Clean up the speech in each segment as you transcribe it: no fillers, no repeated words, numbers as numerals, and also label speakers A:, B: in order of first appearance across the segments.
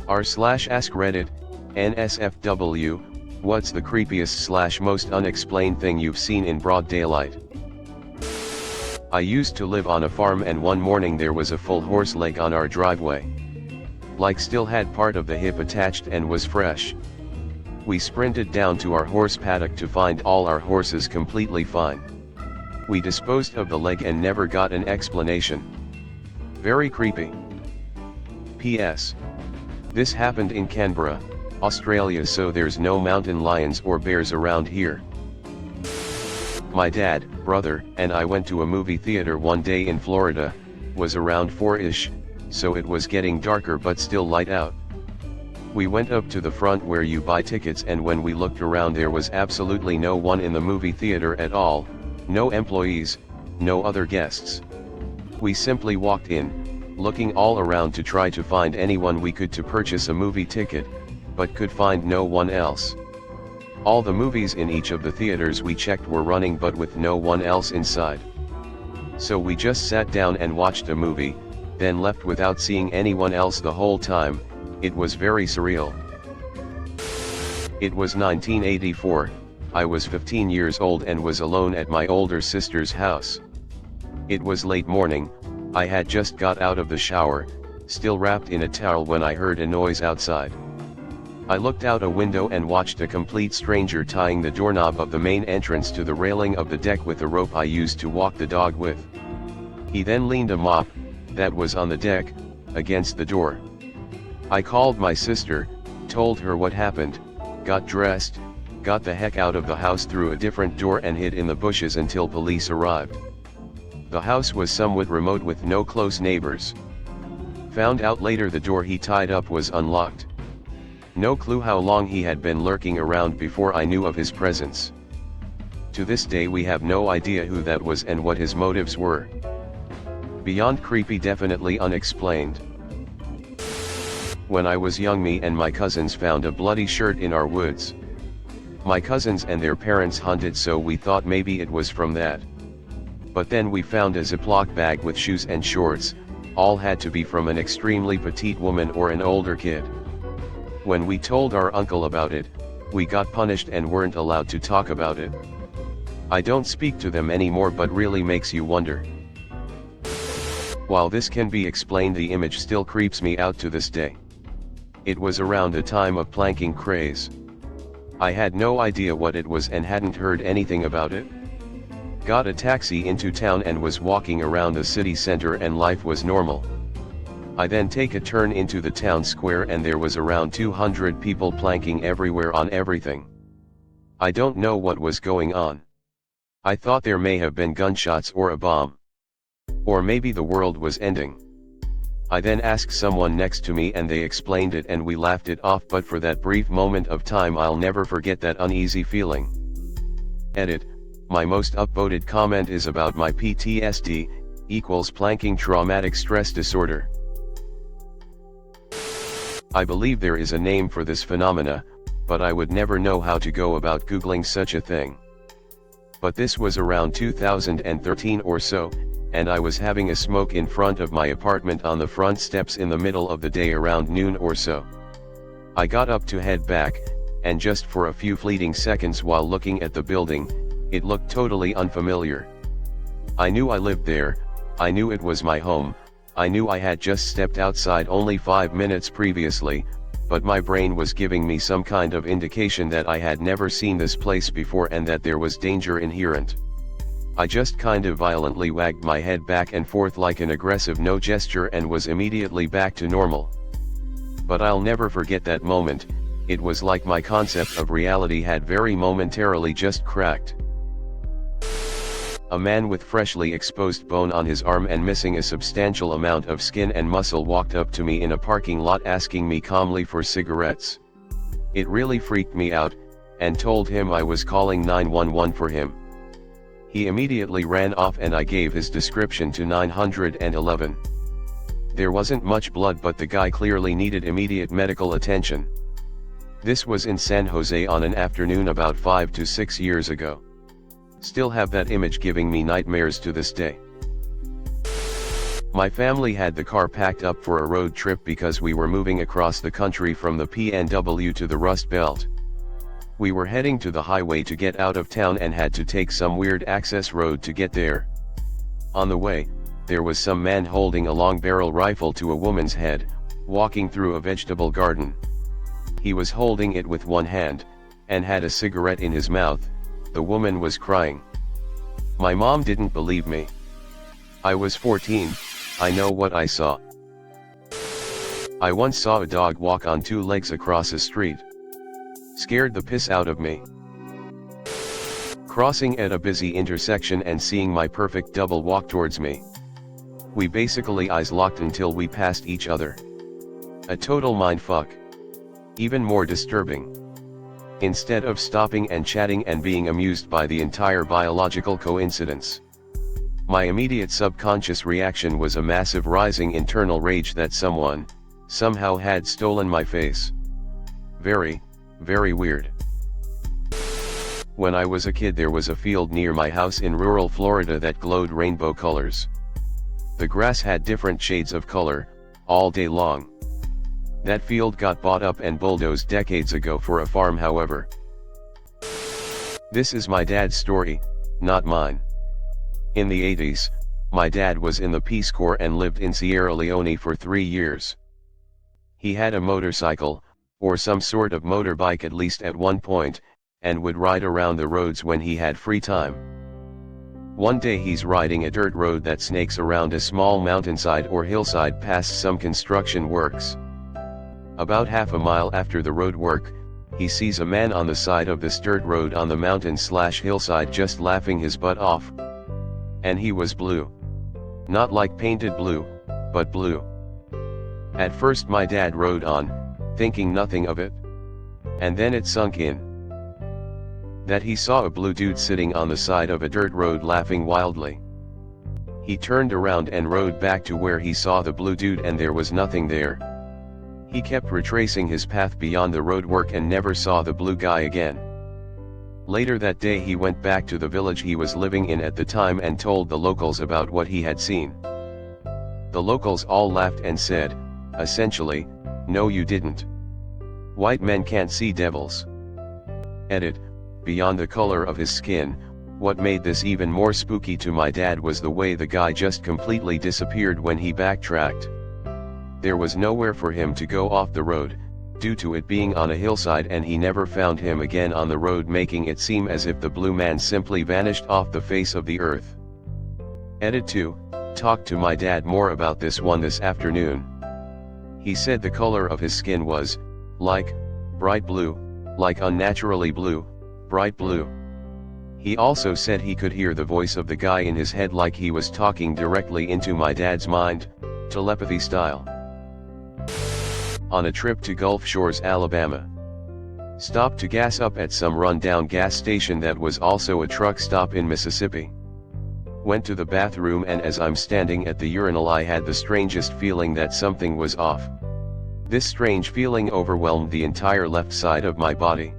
A: r/AskReddit, nsfw, what's the creepiest / most unexplained thing you've seen in broad daylight? I used to live on a farm, and one morning there was a full horse leg on our driveway. Like still had part of the hip attached and was fresh. We sprinted down to our horse paddock to find all our horses completely fine. We disposed of the leg and never got an explanation. Very creepy. P.S. This happened in Canberra, Australia, so there's no mountain lions or bears around here. My dad, brother, and I went to a movie theater one day in Florida. Was around 4-ish, so it was getting darker but still light out. We went up to the front where you buy tickets, and when we looked around there was absolutely no one in the movie theater at all, no employees, no other guests. We simply walked in, looking all around to try to find anyone we could to purchase a movie ticket, but could find no one else. All the movies in each of the theaters we checked were running, but with no one else inside. So we just sat down and watched a movie, then left without seeing anyone else the whole time. It was very surreal. It was 1984, I was 15 years old and was alone at my older sister's house. It was late morning, I had just got out of the shower, still wrapped in a towel, when I heard a noise outside. I looked out a window and watched a complete stranger tying the doorknob of the main entrance to the railing of the deck with a rope I used to walk the dog with. He then leaned a mop, that was on the deck, against the door. I called my sister, told her what happened, got dressed, got the heck out of the house through a different door and hid in the bushes until police arrived. The house was somewhat remote with no close neighbors. Found out later the door he tied up was unlocked. No clue how long he had been lurking around before I knew of his presence. To this day we have no idea who that was and what his motives were. Beyond creepy, definitely unexplained. When I was young, me and my cousins found a bloody shirt in our woods. My cousins and their parents hunted, so we thought maybe it was from that. But then we found a Ziploc bag with shoes and shorts, all had to be from an extremely petite woman or an older kid. When we told our uncle about it, we got punished and weren't allowed to talk about it. I don't speak to them anymore, but really makes you wonder. While this can be explained, the image still creeps me out to this day. It was around a time of planking craze. I had no idea what it was and hadn't heard anything about it. Got a taxi into town and was walking around the city center and life was normal. I then take a turn into the town square and there was around 200 people planking everywhere on everything. I don't know what was going on. I thought there may have been gunshots or a bomb. Or maybe the world was ending. I then asked someone next to me and they explained it and we laughed it off, but for that brief moment of time I'll never forget that uneasy feeling. Edit, my most upvoted comment is about my PTSD, equals planking traumatic stress disorder. I believe there is a name for this phenomena, but I would never know how to go about Googling such a thing. But this was around 2013 or so, and I was having a smoke in front of my apartment on the front steps in the middle of the day around noon or so. I got up to head back, and just for a few fleeting seconds while looking at the building, it looked totally unfamiliar. I knew I lived there, I knew it was my home, I knew I had just stepped outside only 5 minutes previously, but my brain was giving me some kind of indication that I had never seen this place before and that there was danger inherent. I just kind of violently wagged my head back and forth like an aggressive no gesture and was immediately back to normal. But I'll never forget that moment. It was like my concept of reality had very momentarily just cracked. A man with freshly exposed bone on his arm and missing a substantial amount of skin and muscle walked up to me in a parking lot asking me calmly for cigarettes. It really freaked me out, and told him I was calling 911 for him. He immediately ran off and I gave his description to 911. There wasn't much blood, but the guy clearly needed immediate medical attention. This was in San Jose on an afternoon about 5 to 6 years ago. Still have that image giving me nightmares to this day. My family had the car packed up for a road trip because we were moving across the country from the PNW to the Rust Belt. We were heading to the highway to get out of town and had to take some weird access road to get there. On the way, there was some man holding a long barrel rifle to a woman's head, walking through a vegetable garden. He was holding it with one hand, and had a cigarette in his mouth. The woman was crying. My mom didn't believe me. I was 14, I know what I saw. I once saw a dog walk on two legs across a street. Scared the piss out of me. Crossing at a busy intersection and seeing my perfect double walk towards me. We basically eyes locked until we passed each other. A total mindfuck. Even more disturbing. Instead of stopping and chatting and being amused by the entire biological coincidence, my immediate subconscious reaction was a massive rising internal rage that someone, somehow had stolen my face. Very, very weird. When I was a kid, there was a field near my house in rural Florida that glowed rainbow colors. The grass had different shades of color, all day long. That field got bought up and bulldozed decades ago for a farm, however. This is my dad's story, not mine. In the 80s, my dad was in the Peace Corps and lived in Sierra Leone for 3 years. He had a motorcycle, or some sort of motorbike at least at one point, and would ride around the roads when he had free time. One day he's riding a dirt road that snakes around a small mountainside or hillside past some construction works. About half a mile after the road work, he sees a man on the side of this dirt road on the mountain/hillside just laughing his butt off. And he was blue. Not like painted blue, but blue. At first my dad rode on, thinking nothing of it. And then it sunk in. That he saw a blue dude sitting on the side of a dirt road laughing wildly. He turned around and rode back to where he saw the blue dude, and there was nothing there. He kept retracing his path beyond the roadwork and never saw the blue guy again. Later that day he went back to the village he was living in at the time and told the locals about what he had seen. The locals all laughed and said, essentially, no you didn't. White men can't see devils. Edit. Beyond the color of his skin, what made this even more spooky to my dad was the way the guy just completely disappeared when he backtracked. There was nowhere for him to go off the road, due to it being on a hillside, and he never found him again on the road, making it seem as if the blue man simply vanished off the face of the earth. Edit 2, talked to my dad more about this one this afternoon. He said the color of his skin was, like, bright blue, like unnaturally blue, bright blue. He also said he could hear the voice of the guy in his head like he was talking directly into my dad's mind, telepathy style. On a trip to Gulf Shores, Alabama. Stopped to gas up at some run-down gas station that was also a truck stop in Mississippi. Went to the bathroom, and as I'm standing at the urinal I had the strangest feeling that something was off. This strange feeling overwhelmed the entire left side of my body.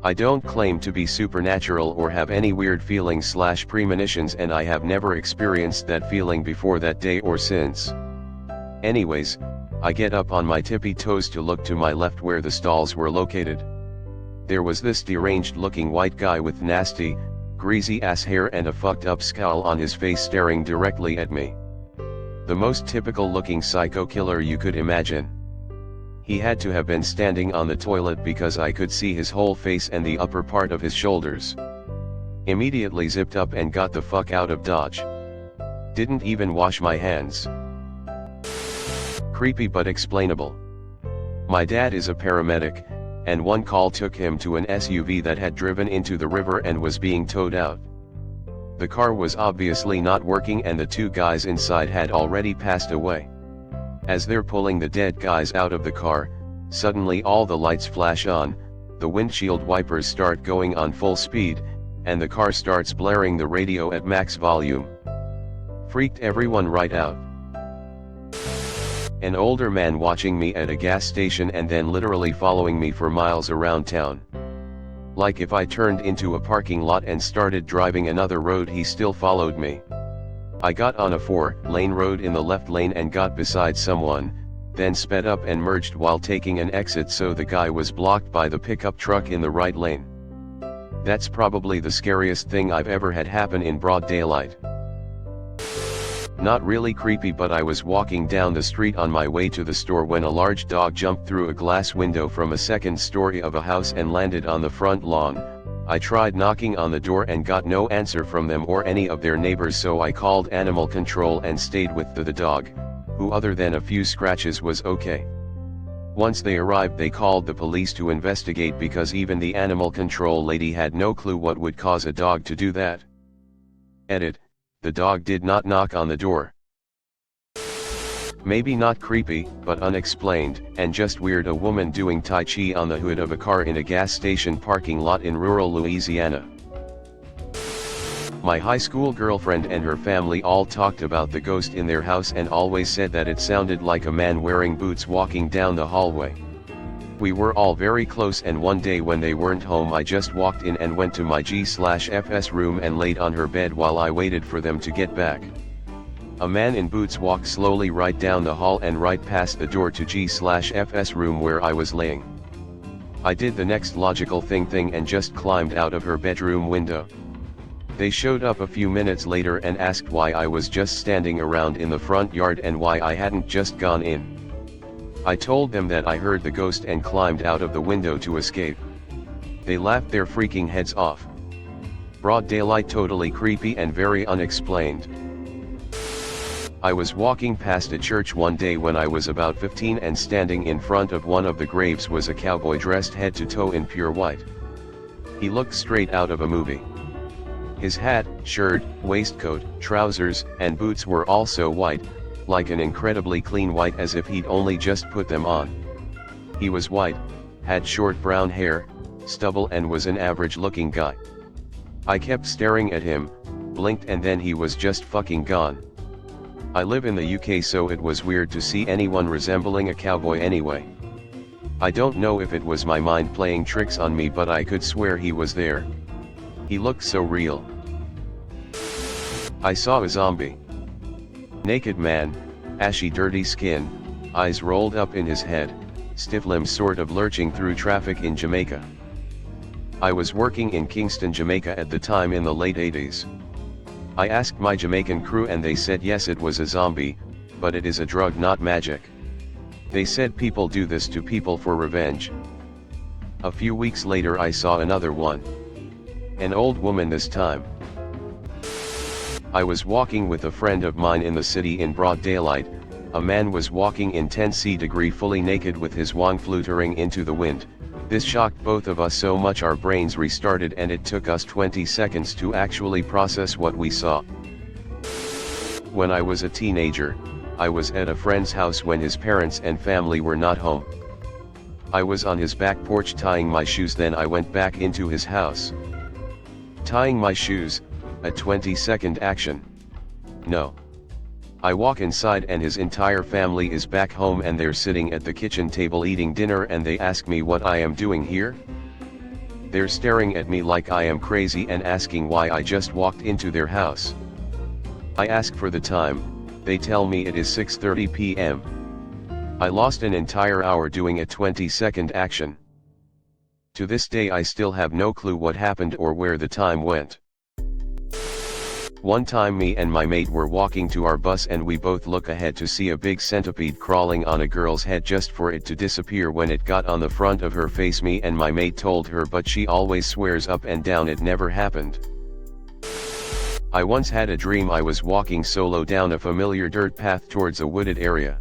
A: I don't claim to be supernatural or have any weird feelings/premonitions, and I have never experienced that feeling before that day or since. Anyways, I get up on my tippy toes to look to my left where the stalls were located. There was this deranged looking white guy with nasty, greasy ass hair and a fucked up scowl on his face staring directly at me. The most typical looking psycho killer you could imagine. He had to have been standing on the toilet because I could see his whole face and the upper part of his shoulders. Immediately zipped up and got the fuck out of Dodge. Didn't even wash my hands. Creepy but explainable. My dad is a paramedic, and one call took him to an SUV that had driven into the river and was being towed out. The car was obviously not working and the two guys inside had already passed away. As they're pulling the dead guys out of the car, suddenly all the lights flash on, the windshield wipers start going on full speed, and the car starts blaring the radio at max volume. Freaked everyone right out. An older man watching me at a gas station and then literally following me for miles around town. Like if I turned into a parking lot and started driving another road, he still followed me. I got on a 4-lane road in the left lane and got beside someone, then sped up and merged while taking an exit, so the guy was blocked by the pickup truck in the right lane. That's probably the scariest thing I've ever had happen in broad daylight. Not really creepy, but I was walking down the street on my way to the store when a large dog jumped through a glass window from a second story of a house and landed on the front lawn. I tried knocking on the door and got no answer from them or any of their neighbors, so I called animal control and stayed with the dog, who other than a few scratches was okay. Once they arrived, they called the police to investigate because even the animal control lady had no clue what would cause a dog to do that. Edit: the dog did not knock on the door. Maybe not creepy, but unexplained, and just weird. A woman doing Tai Chi on the hood of a car in a gas station parking lot in rural Louisiana. My high school girlfriend and her family all talked about the ghost in their house and always said that it sounded like a man wearing boots walking down the hallway. We were all very close, and one day when they weren't home, I just walked in and went to my G/F's room and laid on her bed while I waited for them to get back. A man in boots walked slowly right down the hall and right past the door to G/F's room where I was laying. I did the next logical thing and just climbed out of her bedroom window. They showed up a few minutes later and asked why I was just standing around in the front yard and why I hadn't just gone in. I told them that I heard the ghost and climbed out of the window to escape. They laughed their freaking heads off. Broad daylight, totally creepy and very unexplained. I was walking past a church one day when I was about 15, and standing in front of one of the graves was a cowboy dressed head to toe in pure white. He looked straight out of a movie. His hat, shirt, waistcoat, trousers, and boots were also white, like an incredibly clean white, as if he'd only just put them on. He was white, had short brown hair, stubble, and was an average looking guy. I kept staring at him, blinked, and then he was just fucking gone. I live in the UK, so it was weird to see anyone resembling a cowboy anyway. I don't know if it was my mind playing tricks on me, but I could swear he was there. He looked so real. I saw a zombie. Naked man, ashy dirty skin, eyes rolled up in his head, stiff limbs sort of lurching through traffic in Jamaica. I was working in Kingston, Jamaica at the time in the late 80s. I asked my Jamaican crew and they said yes, it was a zombie, but it is a drug, not magic. They said people do this to people for revenge. A few weeks later I saw another one. An old woman this time. I was walking with a friend of mine in the city in broad daylight. A man was walking in 10°, fully naked with his wang fluttering into the wind. This shocked both of us so much our brains restarted, and it took us 20 seconds to actually process what we saw. When I was a teenager, I was at a friend's house when his parents and family were not home. I was on his back porch tying my shoes, then I went back into his house. Tying my shoes, a 20-second action. No. I walk inside and his entire family is back home and they're sitting at the kitchen table eating dinner, and they ask me what I am doing here. They're staring at me like I am crazy and asking why I just walked into their house. I ask for the time, they tell me it is 6:30 p.m. I lost an entire hour doing a 20-second action. To this day I still have no clue what happened or where the time went. One time me and my mate were walking to our bus and we both look ahead to see a big centipede crawling on a girl's head just for it to disappear when it got on the front of her face. Me and my mate told her, but she always swears up and down it never happened. I once had a dream I was walking solo down a familiar dirt path towards a wooded area.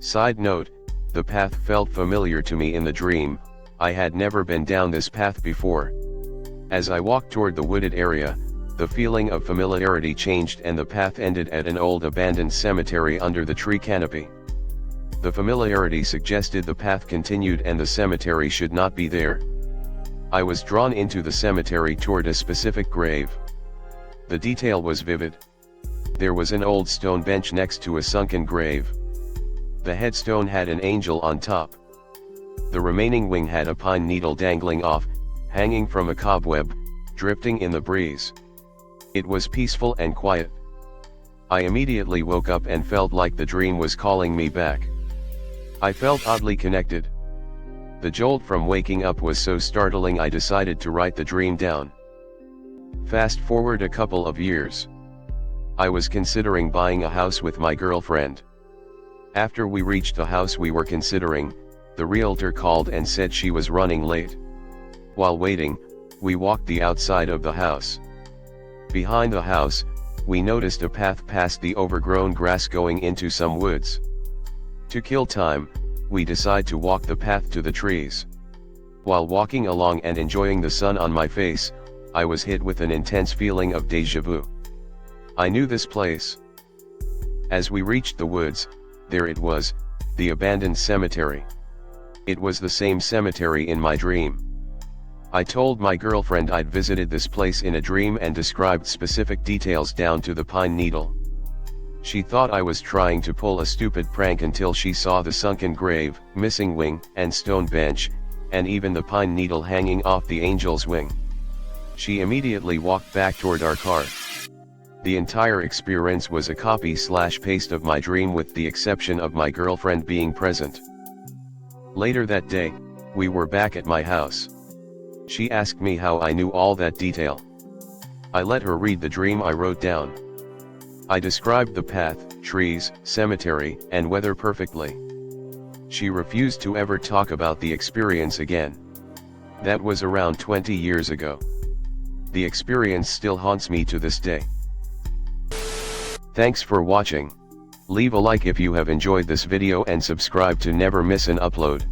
A: Side note, the path felt familiar to me in the dream. I had never been down this path before. As I walked toward the wooded area, the feeling of familiarity changed and the path ended at an old abandoned cemetery under the tree canopy. The familiarity suggested the path continued and the cemetery should not be there. I was drawn into the cemetery toward a specific grave. The detail was vivid. There was an old stone bench next to a sunken grave. The headstone had an angel on top. The remaining wing had a pine needle dangling off, hanging from a cobweb, drifting in the breeze. It was peaceful and quiet. I immediately woke up and felt like the dream was calling me back. I felt oddly connected. The jolt from waking up was so startling I decided to write the dream down. Fast forward a couple of years. I was considering buying a house with my girlfriend. After we reached the house we were considering, the realtor called and said she was running late. While waiting, we walked the outside of the house. Behind the house, we noticed a path past the overgrown grass going into some woods. To kill time, we decide to walk the path to the trees. While walking along and enjoying the sun on my face, I was hit with an intense feeling of déjà vu. I knew this place. As we reached the woods, there it was, the abandoned cemetery. It was the same cemetery in my dream. I told my girlfriend I'd visited this place in a dream and described specific details down to the pine needle. She thought I was trying to pull a stupid prank until she saw the sunken grave, missing wing, and stone bench, and even the pine needle hanging off the angel's wing. She immediately walked back toward our car. The entire experience was a copy/paste of my dream with the exception of my girlfriend being present. Later that day, we were back at my house. She asked me how I knew all that detail. I let her read the dream I wrote down. I described the path, trees, cemetery, and weather perfectly. She refused to ever talk about the experience again. That was around 20 years ago. The experience still haunts me to this day. Thanks for watching. Leave a like if you have enjoyed this video and subscribe to never miss an upload.